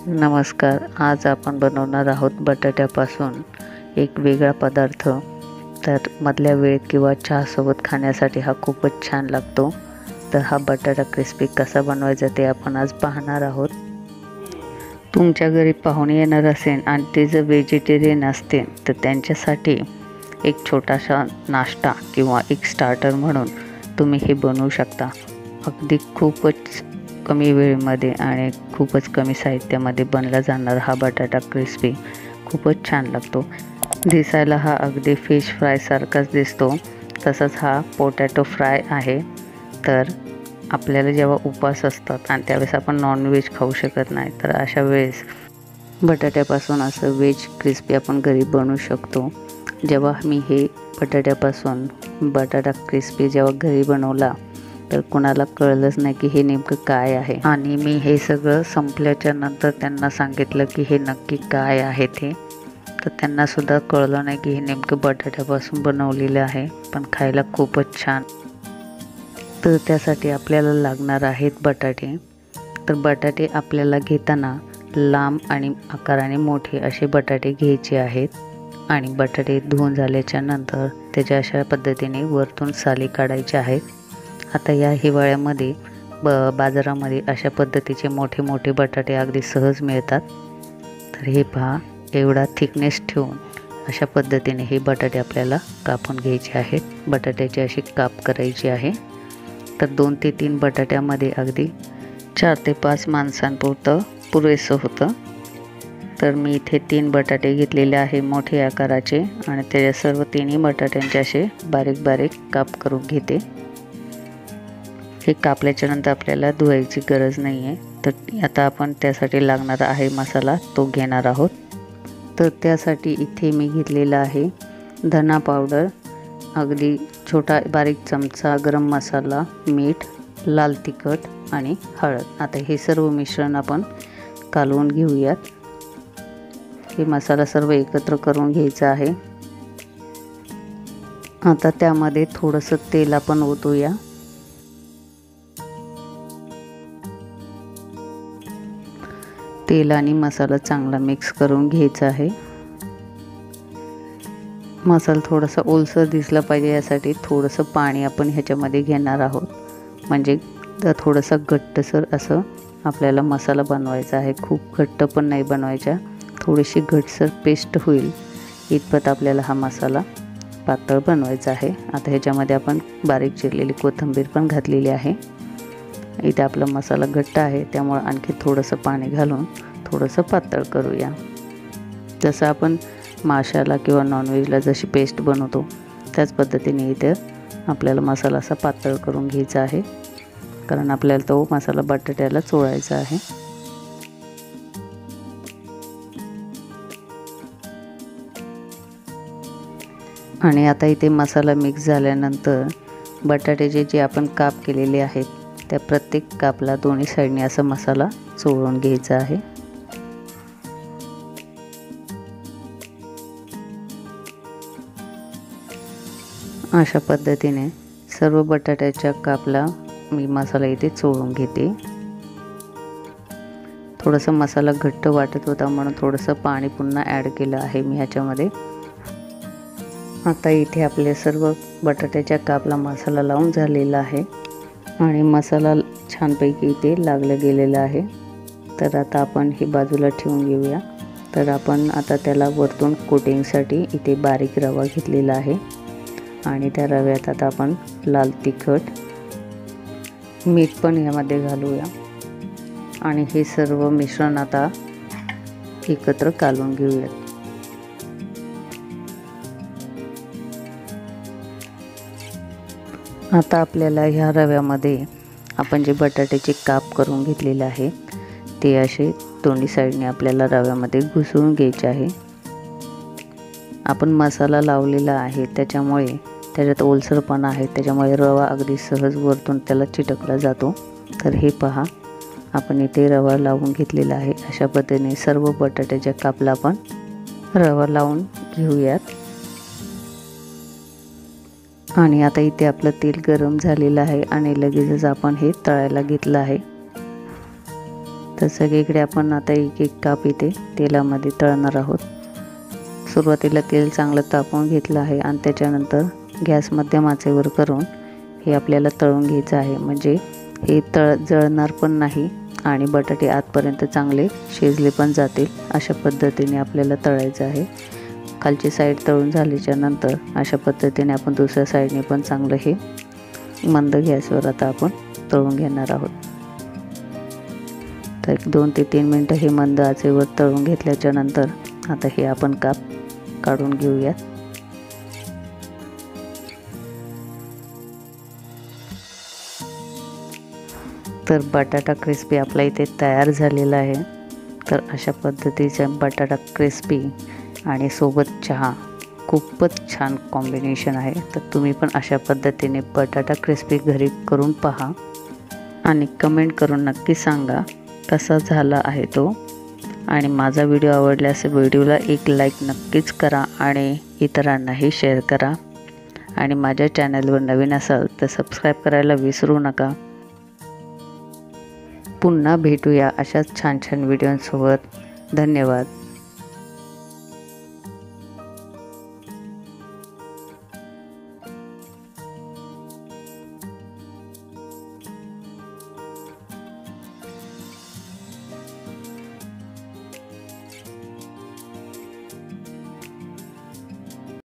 नमस्कार. आज आपण बनवणार आहोत बटाट्यापासून एक वेगळा पदार्थ. तर मधल्या वेळेत किंवा चहासोबत खाण्यासाठी हा खूपच छान लागतो. तर हा बटाटा क्रिस्पी कसा बनवायचा ते आपण आज पाहणार आहोत. तुमच्या घरी पाहुणे येणार असेल आणि ते जर व्हेजिटेरियन असतील तर त्यांच्यासाठी एक छोटासा नाश्ता किंवा एक स्टार्टर म्हणून तुम्ही हे बनवू शकता. अगदी खूपच कमी वेळेमध्ये आणि खूपच कमी साहित्यामध्ये बनला जाणार हा बटाटा क्रिस्पी खूपच छान लागतो. दिसायला हा अगदी फिश फ्राय सारखाच दिसतो. तसंच हा पोटॅटो फ्राय आहे. तर आपल्याला जेव्हा उपवास असतात आणि त्यावेळेस आपण नॉनव्हेज खाऊ शकत नाही, तर अशा वेळेस बटाट्यापासून असं व्हेज क्रिस्पी आपण घरी बनवू शकतो. जेव्हा मी हे बटाट्यापासून बटाटा क्रिस्पी जेव्हा घरी बनवला तर कुणाला कळलंच नाही की हे नेमकं काय आहे. आणि मी हे सगळं संपल्याच्या नंतर त्यांना सांगितलं की हे नक्की काय आहे ते. तर त्यांनासुद्धा कळलं नाही की हे नेमकं बटाट्यापासून बनवलेलं आहे, पण खायला खूपच छान. तर त्यासाठी आपल्याला लागणार आहेत बटाटे. तर बटाटे आपल्याला घेताना लांब आणि आकाराने मोठे असे बटाटे घ्यायचे आहेत. आणि बटाटे धुवून झाल्याच्या नंतर त्याच्या अशा पद्धतीने वरतून साली काढायचे आहेत. आता या हिवाळ्यामध्ये बाजारामध्ये अशा पद्धतीचे मोठे मोठे बटाटे अगदी सहज मिळतात. तर हे पहा, एवढा थिकनेस ठेवून अशा पद्धतीने हे बटाटे आपल्याला कापून घ्यायचे आहेत. बटाट्याची अशी काप करायची आहे. तर 2 ते 3 बटाट्यामध्ये अगदी 4 ते 5 माणसांपुरतं पुरेसं होतं. तर मी इथे 3 बटाटे घेतलेले आहे मोठे आकाराचे, आणि त्याच्या सर्व तिन्ही बटाट्यांचे असे बारीक बारीक काप करून घेते. हे कापल्याच्या नंतर आपल्याला धुवायची गरज नाही आहे. तर आता आपण त्यासाठी लागणारा आहे मसाला तो घेणार आहोत. तर त्यासाठी इथे मी घेतलेला आहे धना पावडर, अगदी छोटा बारीक चमचा गरम मसाला, मीठ, लाल तिखट आणि हळद. आता हे सर्व मिश्रण आपण कालवून घेऊयात. हे मसाला सर्व एकत्र करून घ्यायचा आहे. आता त्यामध्ये थोडंसं तेल आपण ओतूया. तेल आणि मसाला चांगला मिक्स करून घ्यायचा आहे. मसाला थोडासा ओलसर दिसला पाहिजे यासाठी थोडंसं पाणी आपण ह्याच्यामध्ये घेणार आहोत. म्हणजे थोडासा घट्टसर असं आपल्याला मसाला बनवायचा आहे. खूप घट्ट पण नाही बनवायचा, थोडीशी घट्टसर पेस्ट होईल इतपत आपल्याला हा मसाला पातळ बनवायचा आहे. आता ह्याच्यामध्ये आपण बारीक चिरलेली कोथिंबीर पण घातलेली आहे. इथे आपला मसाला घट्ट आहे त्यामुळे आणखी थोडंसं पाणी घालून थोडंसं पातळ करूया. जसं आपण माशाला किंवा नॉनव्हेजला जशी पेस्ट बनवतो त्याच पद्धतीने इथे आपल्याला मसाला असा पातळ करून घ्यायचा आहे, कारण आपल्याला तो मसाला बटाट्याला चोळायचा आहे. आणि आता इथे मसाला मिक्स झाल्यानंतर बटाट्याचे जे आपण काप केलेले आहेत त्या प्रत्येक कापला दोन्ही साईडने असा मसाला चोळून घ्यायचा आहे. अशा पद्धतीने सर्व बटाट्याच्या कापला मी मसाला इथे चोळून घेते. थोडासा मसाला घट्ट वाटत होता म्हणून थोडंसं पाणी पुन्हा ॲड केलं आहे मी ह्याच्यामध्ये. आता इथे आपले सर्व बटाट्याच्या कापला मसाला लावून झालेला आहे आणि मसाला छानपैकी इथे लागलं गेलेलं आहे. तर आता आपण हे बाजूला ठेवून घेऊया. तर आपण आता त्याला वरतून कोटिंगसाठी इथे बारीक रवा घेतलेला आहे आणि त्या रव्यात आता आपण लाल तिखट, मीठ पण यामध्ये घालूया आणि हे सर्व मिश्रण आता एकत्र कालवून घेऊयात. आता आपल्याला ह्या रव्यामध्ये आपण जे बटाट्याचे काप करून घेतलेले आहेत ते असे दोन्ही साईडने आपल्याला रव्यामध्ये घुसळून घ्यायचे आहे. आपण मसाला लावलेला आहे त्याच्यामुळे त्याच्यात ओलसरपणा आहे, त्याच्यामुळे रवा अगदी सहज वरतून त्याला चिटकला जातो. तर हे पहा, आपण इथे रवा लावून घेतलेला आहे. अशा पद्धतीने सर्व बटाट्याच्या कापला आपण रवा लावून घेऊयात. आणि आता इथे आपलं तेल गरम झालेलं आहे आणि लगेचच आपण हे तळायला घेतलं आहे. तर सगळीकडे आपण आता एक एक काप इथे तेलामध्ये तळणार आहोत। सुरुवातीला तेल चांगलं तापवून घेतलं आहे आणि त्याच्यानंतर गॅस मध्यम आचेवर करून हे आपल्याला तळून घ्यायचं आहे। म्हणजे हे जळणार पण नाही आणि बटाटे आतपर्यंत चांगले शिजले पण जातील, अशा पद्धतीने आपल्याला तळायचं आहे। खालची साईड तळून झाल्याच्या नंतर अशा पद्धतीने आपण दुसऱ्या साईडने पण चांगलं हे मंद गॅसवर आता आपण तळून घेणार आहोत। तर 2 ते 3 मिनटं हे मंद आचेवर तळून घेतल्याच्या नंतर आता हे आपण काप काढून घेऊयात। तर बटाटा क्रिस्पी आपला इथे तयार झालेला आहे। तर अशा पद्धतीचा बटाटा क्रिस्पी आणि सोबत चहा खूपच छान कॉम्बिनेशन आहे। तर तुम्ही पण अशा पद्धतीने बटाटा क्रिस्पी घरी करून पहा आणि कमेंट करून नक्की सांगा कसा झाला आहे तो। आणि माझा व्हिडिओ आवडल्यास व्हिडिओला एक लाईक नक्कीच करा आणि इतरांनाही शेअर करा। आणि माझ्या चॅनलवर नवीन असाल तर सबस्क्राईब करायला विसरू नका। पुन्हा भेटूया अशाच छान छान व्हिडिओंसोबत। धन्यवाद।